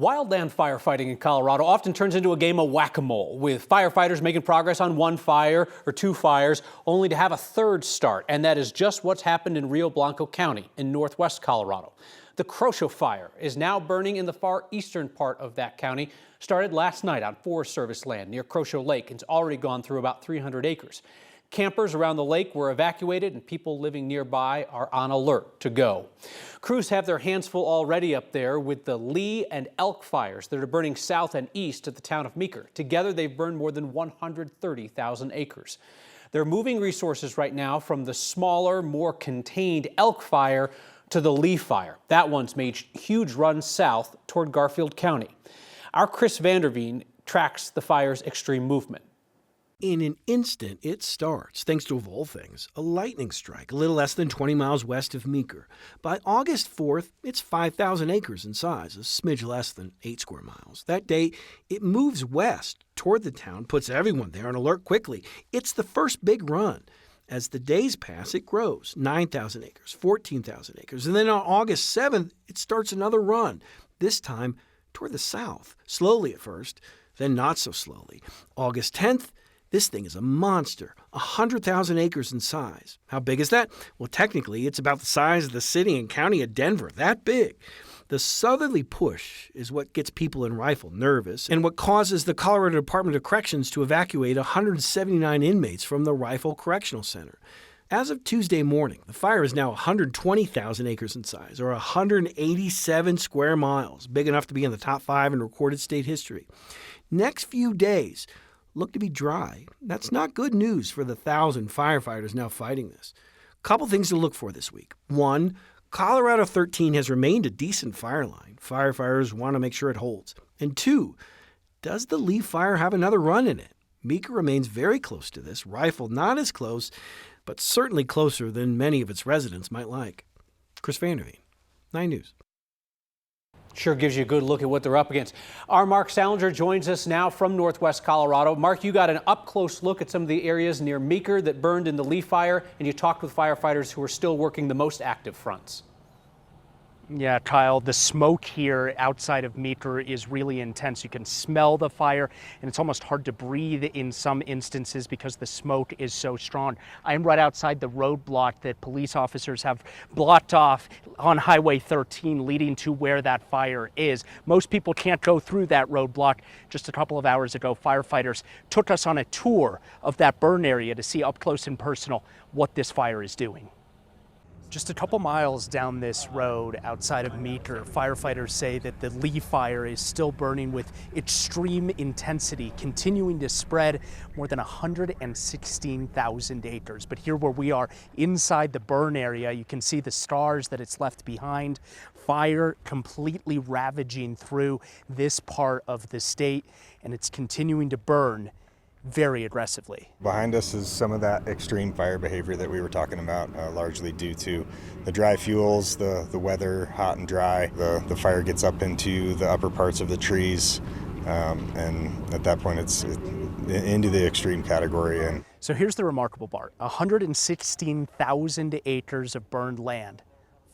Wildland firefighting in Colorado often turns into a game of whack-a-mole, with firefighters making progress on one fire or two fires, only to have a third start. And that is just what's happened in Rio Blanco County in northwest Colorado. The Crosho fire is now burning in the far eastern part of that county. Started last night on Forest Service land near Crosho Lake. It's already gone through about 300 acres. Campers around the lake were evacuated and people living nearby are on alert to go. Crews have their hands full already up there with the Lee and Elk fires that are burning south and east of the town of Meeker. Together, they've burned more than 130,000 acres. They're moving resources right now from the smaller, more contained Elk fire to the Lee fire. That one's made huge runs south toward Garfield County. Our Chris Vanderveen tracks the fire's extreme movement. In an instant, it starts, thanks to, of all things, a lightning strike a little less than 20 miles west of Meeker. By August 4th, it's 5,000 acres in size, a smidge less than 8 square miles. That day, it moves west toward the town, puts everyone there on alert quickly. It's the first big run. As the days pass, it grows, 9,000 acres, 14,000 acres. And then on August 7th, it starts another run, this time toward the south, slowly at first, then not so slowly. August 10th, this thing is a monster, 100,000 acres in size. How big is that? Well, technically, it's about the size of the city and county of Denver, that big. The southerly push is what gets people in Rifle nervous and what causes the Colorado Department of Corrections to evacuate 179 inmates from the Rifle Correctional Center. As of Tuesday morning, the fire is now 120,000 acres in size, or 187 square miles, big enough to be in the top 5 in recorded state history. Next few days look to be dry. That's not good news for the 1,000 firefighters now fighting this. Couple things to look for this week. One, Colorado 13 has remained a decent fire line. Firefighters want to make sure it holds. And two, does the Lee fire have another run in it? Meeker remains very close to this. Rifle not as close, but certainly closer than many of its residents might like. Chris Vanderveen, 9 News. Sure gives you a good look at what they're up against. Our Mark Salinger joins us now from northwest Colorado. Mark, you got an up-close look at some of the areas near Meeker that burned in the Lee fire, and you talked with firefighters who are still working the most active fronts. Yeah, Kyle, the smoke here outside of Meeker is really intense. You can smell the fire, and it's almost hard to breathe in some instances because the smoke is so strong. I'm right outside the roadblock that police officers have blocked off on Highway 13 leading to where that fire is. Most people can't go through that roadblock. Just a couple of hours ago, firefighters took us on a tour of that burn area to see up close and personal what this fire is doing. Just a couple miles down this road outside of Meeker, firefighters say that the Lee fire is still burning with extreme intensity, continuing to spread more than 116,000 acres. But here where we are inside the burn area, you can see the scars that it's left behind. Fire completely ravaging through this part of the state, and it's continuing to burn very aggressively. Behind us is some of that extreme fire behavior that we were talking about, largely due to the dry fuels, the weather, hot and dry. The fire gets up into the upper parts of the trees, and at that point it's into the extreme category. And so here's the remarkable part, 116,000 acres of burned land.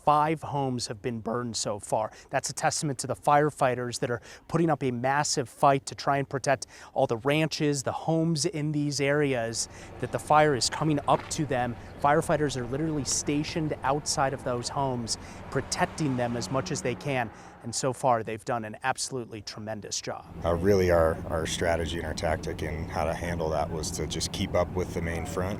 5 homes have been burned so far. That's a testament to the firefighters that are putting up a massive fight to try and protect all the ranches, the homes in these areas, that the fire is coming up to them. Firefighters are literally stationed outside of those homes, protecting them as much as they can. And so far, they've done an absolutely tremendous job. Really our strategy and our tactic in how to handle that was to just keep up with the main front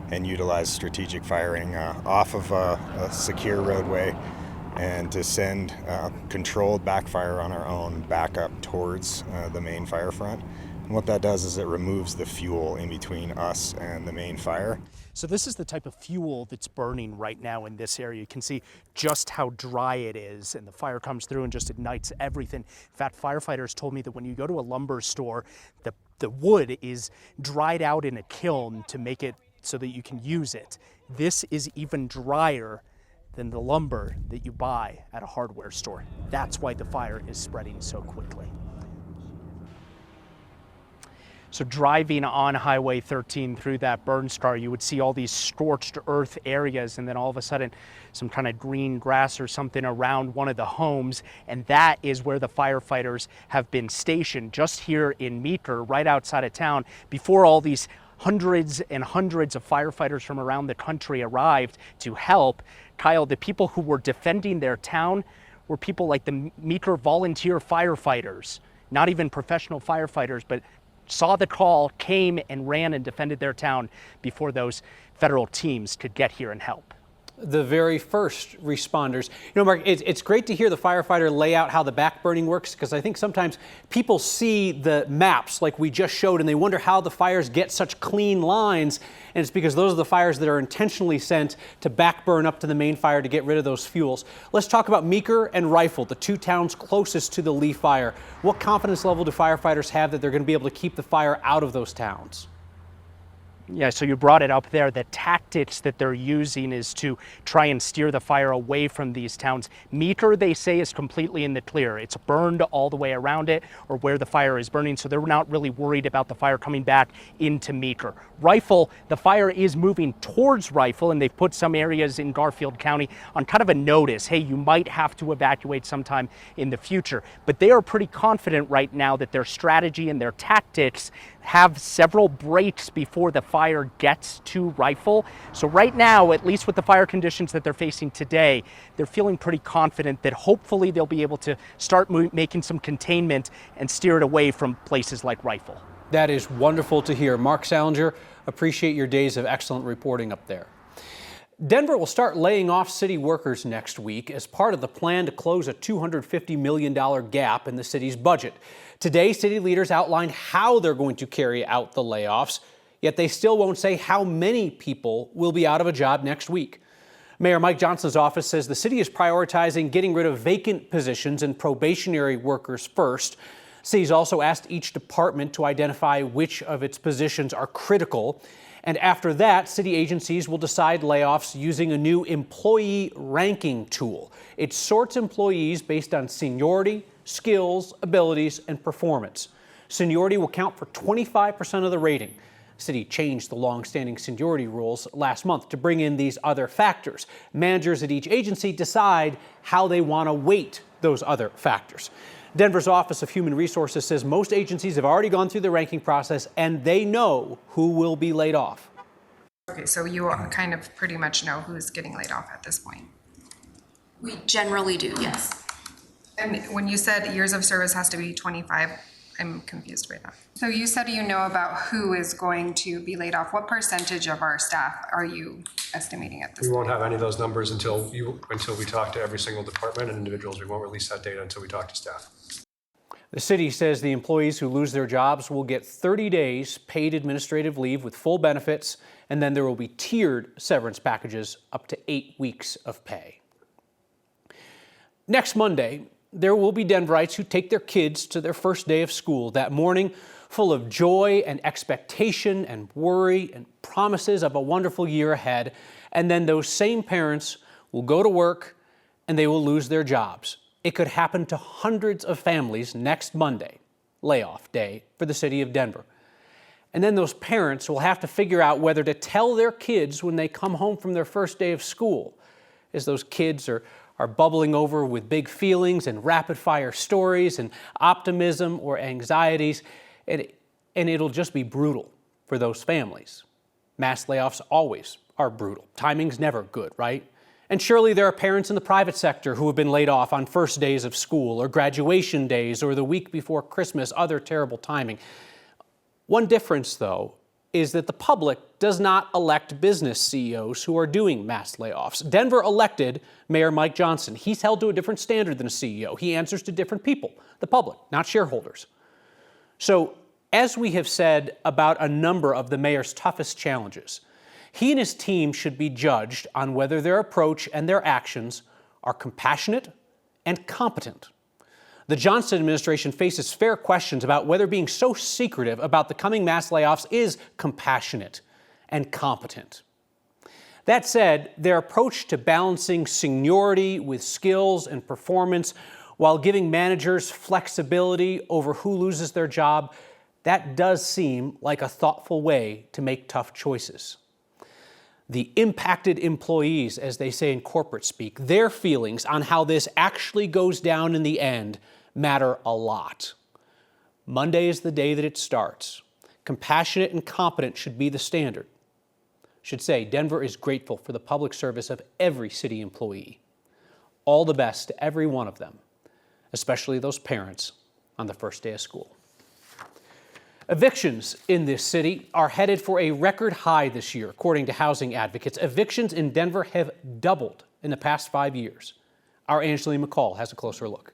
and utilize strategic firing off of a secure roadway and to send controlled backfire on our own back up towards the main fire front. And what that does is it removes the fuel in between us and the main fire. So this is the type of fuel that's burning right now in this area. You can see just how dry it is, and the fire comes through and just ignites everything. In fact, firefighters told me that when you go to a lumber store, the wood is dried out in a kiln to make it so that you can use it. This is even drier than the lumber that you buy at a hardware store. That's why the fire is spreading so quickly. So driving on Highway 13 through that burn scar, you would see all these scorched earth areas, and then all of a sudden some kind of green grass or something around one of the homes, and that is where the firefighters have been stationed, just here in Meeker, right outside of town, before all these hundreds and hundreds of firefighters from around the country arrived to help. Kyle, the people who were defending their town were people like the Meeker volunteer firefighters, not even professional firefighters, but saw the call, came and ran and defended their town before those federal teams could get here and help. The very first responders. You know, Mark, it's great to hear the firefighter lay out how the backburning works, because I think sometimes people see the maps like we just showed and they wonder how the fires get such clean lines, and it's because those are the fires that are intentionally sent to backburn up to the main fire to get rid of those fuels. Let's talk about Meeker and Rifle, the two towns closest to the Lee fire. What confidence level do firefighters have that they're going to be able to keep the fire out of those towns? Yeah, so you brought it up there. The tactics that they're using is to try and steer the fire away from these towns. Meeker, they say, is completely in the clear. It's burned all the way around it, or where the fire is burning, so they're not really worried about the fire coming back into Meeker. Rifle, the fire is moving towards Rifle, and they've put some areas in Garfield County on kind of a notice. Hey, you might have to evacuate sometime in the future. But they are pretty confident right now that their strategy and their tactics have several breaks before the fire gets to Rifle. So right now, at least with the fire conditions that they're facing today, they're feeling pretty confident that hopefully they'll be able to start making some containment and steer it away from places like Rifle. That is wonderful to hear. Mark Salinger, appreciate your days of excellent reporting up there. Denver will start laying off city workers next week as part of the plan to close a $250 million gap in the city's budget. Today, city leaders outlined how they're going to carry out the layoffs, yet they still won't say how many people will be out of a job next week. Mayor Mike Johnson's office says the city is prioritizing getting rid of vacant positions and probationary workers first. City's also asked each department to identify which of its positions are critical. And after that, city agencies will decide layoffs using a new employee ranking tool. It sorts employees based on seniority, skills, abilities, and performance. Seniority will count for 25% of the rating. The city changed the long-standing seniority rules last month to bring in these other factors. Managers at each agency decide how they want to weight those other factors. Denver's Office of Human Resources says most agencies have already gone through the ranking process and they know who will be laid off. Okay, so you kind of pretty much know who's getting laid off at this point. We generally do, yes. And when you said years of service has to be 25, I'm confused by that. So you said you know about who is going to be laid off. What percentage of our staff are you estimating at this point? We won't have any of those numbers until we talk to every single department and individuals. We won't release that data until we talk to staff. The city says the employees who lose their jobs will get 30 days paid administrative leave with full benefits, and then there will be tiered severance packages up to 8 weeks of pay. Next Monday, there will be Denverites who take their kids to their first day of school. That morning, full of joy and expectation and worry and promises of a wonderful year ahead. And then those same parents will go to work and they will lose their jobs. It could happen to hundreds of families next Monday, layoff day for the city of Denver. And then those parents will have to figure out whether to tell their kids when they come home from their first day of school, as those kids are bubbling over with big feelings and rapid-fire stories and optimism or anxieties, and it'll just be brutal for those families. Mass layoffs always are brutal. Timing's never good, right? And surely there are parents in the private sector who have been laid off on first days of school or graduation days or the week before Christmas, other terrible timing. One difference, though, is that the public does not elect business CEOs who are doing mass layoffs. Denver elected Mayor Mike Johnson. He's held to a different standard than a CEO. He answers to different people, the public, not shareholders. So, as we have said about a number of the mayor's toughest challenges, he and his team should be judged on whether their approach and their actions are compassionate and competent. The Johnson administration faces fair questions about whether being so secretive about the coming mass layoffs is compassionate and competent. That said, their approach to balancing seniority with skills and performance while giving managers flexibility over who loses their job, that does seem like a thoughtful way to make tough choices. The impacted employees, as they say in corporate speak, their feelings on how this actually goes down in the end matter a lot. Monday is the day that it starts. Compassionate and competent should be the standard. Should say Denver is grateful for the public service of every city employee. All the best to every one of them, especially those parents on the first day of school. Evictions in this city are headed for a record high this year, according to housing advocates. Evictions in Denver have doubled in the past 5 years. Our Angeline McCall has a closer look.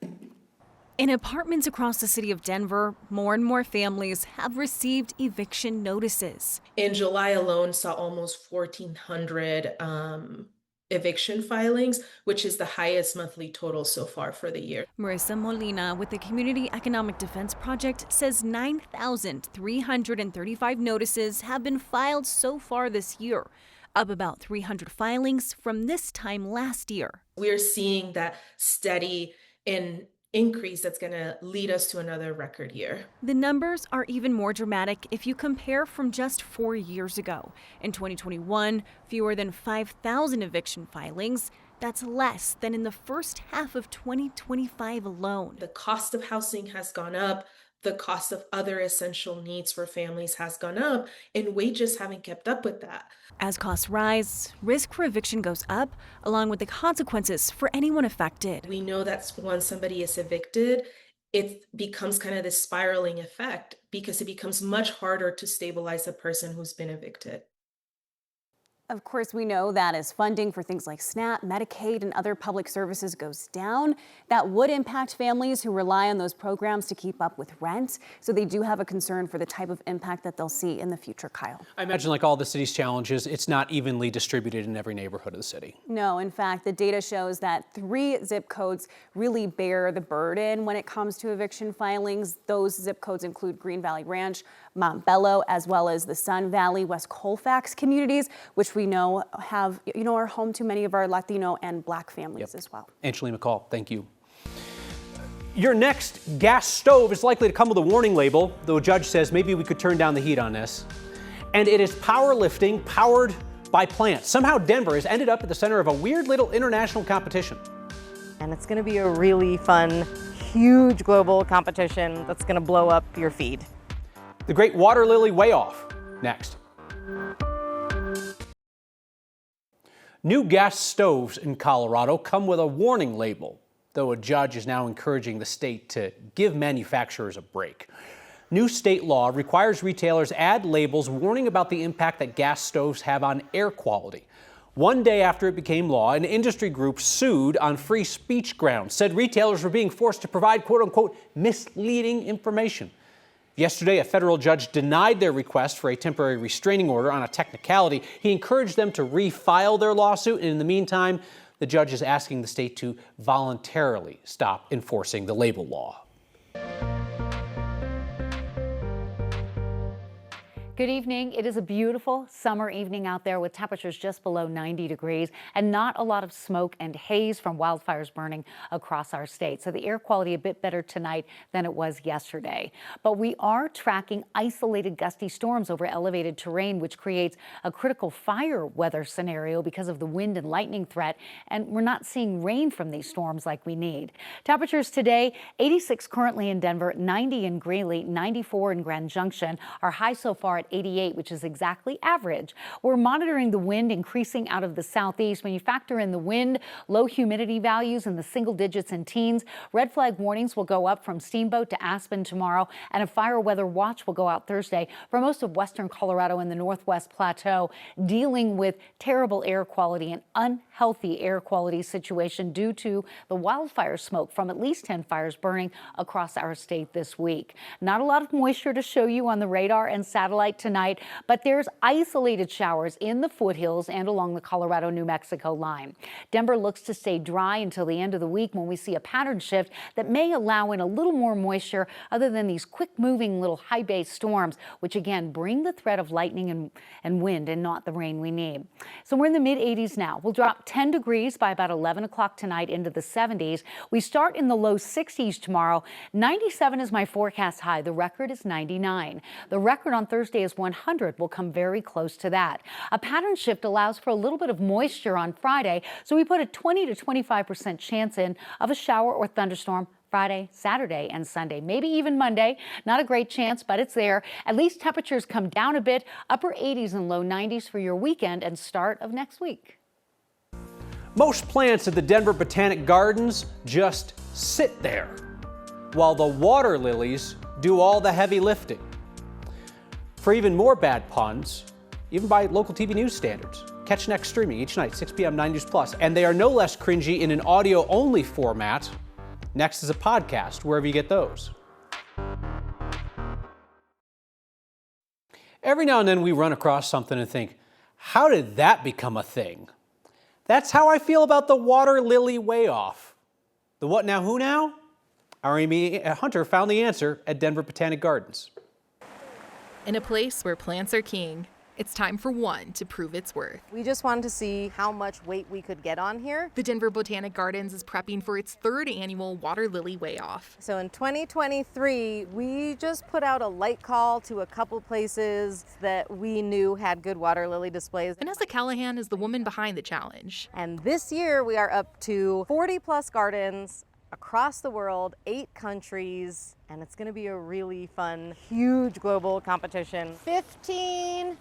In apartments across the city of Denver, more and more families have received eviction notices. In July alone, saw almost 1,400 eviction filings, which is the highest monthly total so far for the year. Marissa Molina with the Community Economic Defense Project says 9,335 notices have been filed so far this year, up about 300 filings from this time last year. We're seeing that steady increase that's going to lead us to another record year. The numbers are even more dramatic if you compare from just 4 years ago. In 2021, fewer than 5,000 eviction filings. That's less than in the first half of 2025 alone. The cost of housing has gone up. The cost of other essential needs for families has gone up, and wages haven't kept up with that. As costs rise, risk for eviction goes up, along with the consequences for anyone affected. We know that once somebody is evicted, it becomes kind of this spiraling effect because it becomes much harder to stabilize a person who's been evicted. Of course, we know that as funding for things like SNAP, Medicaid, and other public services goes down, that would impact families who rely on those programs to keep up with rent. So they do have a concern for the type of impact that they'll see in the future, Kyle. I imagine, like all the city's challenges, it's not evenly distributed in every neighborhood of the city. No, in fact, the data shows that 3 zip codes really bear the burden when it comes to eviction filings. Those zip codes include Green Valley Ranch, Mount Bello, as well as the Sun Valley, West Colfax communities, which we know have, are home to many of our Latino and Black families as well. Angeline McCall, thank you. Your next gas stove is likely to come with a warning label, though a judge says maybe we could turn down the heat on this. And it is powerlifting powered by plants. Somehow Denver has ended up at the center of a weird little international competition. And it's going to be a really fun, huge global competition that's going to blow up your feed. The Great Water Lily Way Off, next. New gas stoves in Colorado come with a warning label, though a judge is now encouraging the state to give manufacturers a break. New state law requires retailers add labels warning about the impact that gas stoves have on air quality. One day after it became law, an industry group sued on free speech grounds, said retailers were being forced to provide quote-unquote misleading information. Yesterday, a federal judge denied their request for a temporary restraining order on a technicality. He encouraged them to refile their lawsuit, and in the meantime, the judge is asking the state to voluntarily stop enforcing the label law. Good evening. It is a beautiful summer evening out there with temperatures just below 90 degrees and not a lot of smoke and haze from wildfires burning across our state. So the air quality a bit better tonight than it was yesterday. But we are tracking isolated gusty storms over elevated terrain, which creates a critical fire weather scenario because of the wind and lightning threat. And we're not seeing rain from these storms like we need. Temperatures today, 86 currently in Denver, 90 in Greeley, 94 in Grand Junction. Our high so far at 88, which is exactly average. We're monitoring the wind increasing out of the southeast. When you factor in the wind, low humidity values in the single digits and teens, red flag warnings will go up from Steamboat to Aspen tomorrow, and a fire weather watch will go out Thursday for most of western Colorado and the Northwest Plateau, dealing with terrible air quality and unhealthy air quality situation due to the wildfire smoke from at least 10 fires burning across our state this week. Not a lot of moisture to show you on the radar and satellite light tonight, but there's isolated showers in the foothills and along the Colorado-New Mexico line. Denver looks to stay dry until the end of the week when we see a pattern shift that may allow in a little more moisture other than these quick-moving little high-bay storms, which again bring the threat of lightning and wind and not the rain we need. So we're in the mid-80s now. We'll drop 10 degrees by about 11 o'clock tonight into the 70s. We start in the low 60s tomorrow. 97 is my forecast high. The record is 99. The record on Thursday is 100. We'll come very close to that. A pattern shift allows for a little bit of moisture on Friday, so we put a 20 to 25% chance in of a shower or thunderstorm Friday, Saturday, and Sunday, maybe even Monday. Not a great chance, but it's there. At least temperatures come down a bit, upper 80s and low 90s for your weekend and start of next week. Most plants at the Denver Botanic Gardens just sit there, while the water lilies do all the heavy lifting. For even more bad puns, even by local TV news standards, catch Next streaming each night, 6 p.m. 9 News Plus. And they are no less cringy in an audio-only format. Next is a podcast, wherever you get those. Every now and then we run across something and think, how did that become a thing? That's how I feel about the water lily way-off. The what now, who now? Our Amy Hunter found the answer at Denver Botanic Gardens. In a place where plants are king, it's time for one to prove its worth. We just wanted to see how much weight we could get on here. The Denver Botanic Gardens is prepping for its third annual Water Lily Weigh-Off. So in 2023, we just put out a light call to a couple places that we knew had good water lily displays. Vanessa Callahan is the woman behind the challenge. And this year we are up to 40 plus gardens across the world, 8 countries, and it's going to be a really fun, huge global competition. 15,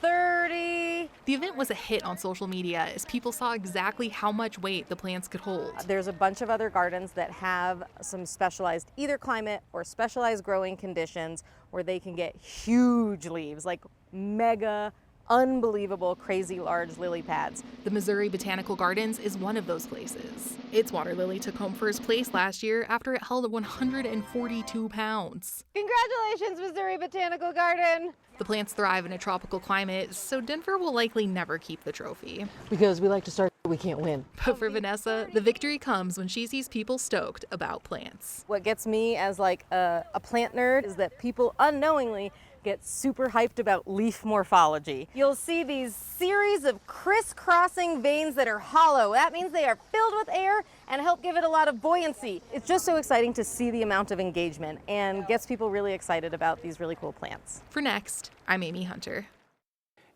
30. The event was a hit on social media as people saw exactly how much weight the plants could hold. There's a bunch of other gardens that have some specialized either climate or specialized growing conditions where they can get huge leaves, like mega unbelievable, crazy large lily pads. The Missouri Botanical Gardens is one of those places. Its water lily took home first place last year after it held 142 pounds. Congratulations, Missouri Botanical Garden! The plants thrive in a tropical climate, so Denver will likely never keep the trophy. Because we like to start, we can't win. But for Vanessa, the victory comes when she sees people stoked about plants. What gets me as like a plant nerd is that people unknowingly get super hyped about leaf morphology. You'll see these series of crisscrossing veins that are hollow. That means they are filled with air and help give it a lot of buoyancy. It's just so exciting to see the amount of engagement and gets people really excited about these really cool plants. For Next, I'm Amy Hunter.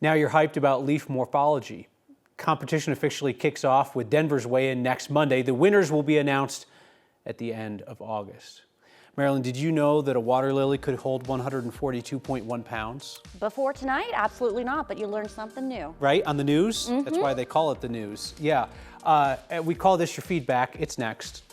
Now you're hyped about leaf morphology. Competition officially kicks off with Denver's weigh-in next Monday. The winners will be announced at the end of August. Marilyn, did you know that a water lily could hold 142.1 pounds? Before tonight, absolutely not, but you learned something new. Right, on the news? That's why they call it the news. Yeah, we call this your feedback. It's next.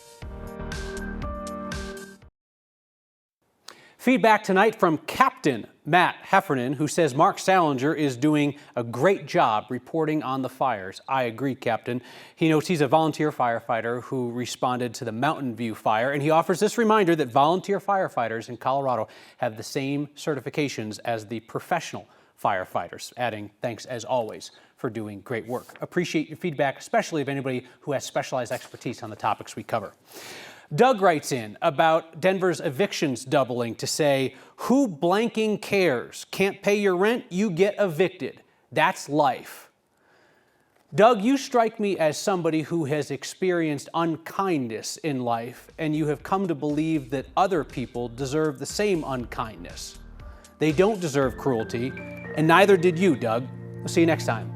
Feedback tonight from Captain Matt Heffernan, who says Mark Salinger is doing a great job reporting on the fires. I agree, Captain. He notes he's a volunteer firefighter who responded to the Mountain View fire, and he offers this reminder that volunteer firefighters in Colorado have the same certifications as the professional firefighters, adding, thanks as always for doing great work. Appreciate your feedback, especially of anybody who has specialized expertise on the topics we cover. Doug writes in about Denver's evictions doubling to say, who blanking cares? Can't pay your rent? You get evicted. That's life. Doug, you strike me as somebody who has experienced unkindness in life, and you have come to believe that other people deserve the same unkindness. They don't deserve cruelty, and neither did you, Doug. We'll see you next time.